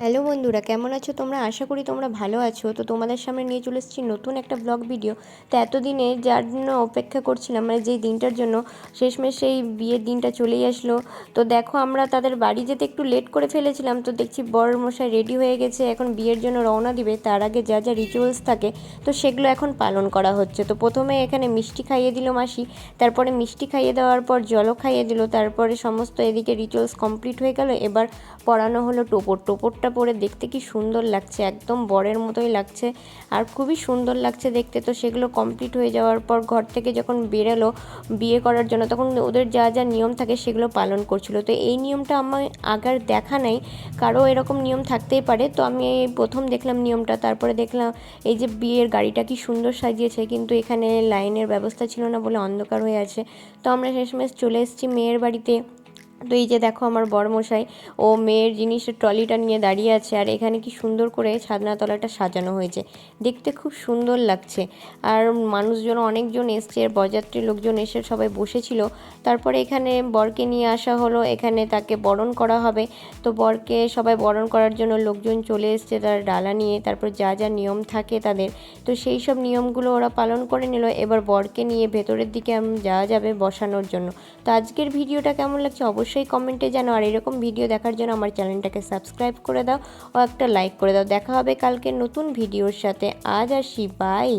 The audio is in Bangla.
হ্যালো বন্ধুরা, কেমন আছো তোমরা? আশা করি তোমরা ভালো আছো। তো তোমাদের সামনে নিয়ে চলে এসেছি নতুন একটা ব্লগ ভিডিও। তো এতদিনে যার জন্য অপেক্ষা করছিলাম, মানে যেই দিনটার জন্য, শেষমেশ সেই বিয়ের দিনটা চলেই আসলো। তো দেখো, আমরা তাদের বাড়ি যেতে একটু লেট করে ফেলেছিলাম। তো দেখছি বর মশাই রেডি হয়ে গেছে, এখন বিয়ের জন্য রওনা দিবে। তার আগে যা যা রিচুয়ালস থাকে তো সেগুলো এখন পালন করা হচ্ছে। তো প্রথমে এখানে মিষ্টি খাইয়ে দিল মাসি, তারপরে মিষ্টি খাইয়ে দেওয়ার পর জলও খাইয়ে দিল, তারপরে সমস্ত এদিকে রিচুয়ালস কমপ্লিট হয়ে গেল। এবার পরানো হলো টোপরটা পরে দেখতে কি সুন্দর লাগছে, একদম বরের মতোই লাগছে আর খুবই সুন্দর লাগছে দেখতে। তো সেগুলো কমপ্লিট হয়ে যাওয়ার পর ঘর থেকে যখন বেরোলো বিয়ে করার জন্য, তখন ওদের যা যা নিয়ম থাকে সেগুলো পালন করছিল। তো এই নিয়মটা আমার আগার দেখা নাই, কারো এরকম নিয়ম থাকতেই পারে। তো আমি এই প্রথম দেখলাম নিয়মটা। তারপরে দেখলাম এই যে বিয়ের গাড়িটা কি সুন্দর সাজিয়েছে, কিন্তু এখানে লাইনের ব্যবস্থা ছিল না বলে অন্ধকার হয়ে আছে। তো আমরা শেষমেশ চলে এসেছি মেয়ের বাড়িতে। তো এই যে দেখো, আমার বরমশাই ও মেয়ের জিনিসের ট্রলিটা নিয়ে দাঁড়িয়ে আছে, আর এখানে কি সুন্দর করে ছাদনাতলাটা সাজানো হয়েছে, দেখতে খুব সুন্দর লাগছে। আর মানুষজন অনেকজন এসছে, বরযাত্রী লোকজন এসে সবাই বসেছিল। তারপরে এখানে বরকে নিয়ে আসা হলো, এখানে তাকে বরণ করা হবে। তো বরকে সবাই বরণ করার জন্য লোকজন চলে এসছে তার ডালা নিয়ে। তারপর যা যা নিয়ম থাকে তাদের, তো সেই সব নিয়মগুলো ওরা পালন করে নিল। এবার বরকে নিয়ে ভেতরের দিকে যাওয়া যাবে বসানোর জন্য। তো আজকের ভিডিওটা কেমন লাগছে অবশ্যই কমেন্টে জানাও, আর এরকম ভিডিও দেখার জন্য আমার চ্যানেলটাকে সাবস্ক্রাইব করে দাও ও একটা লাইক করে দাও। দেখা হবে কালকে নতুন ভিডিওর সাথে। আজ আসি, বাই।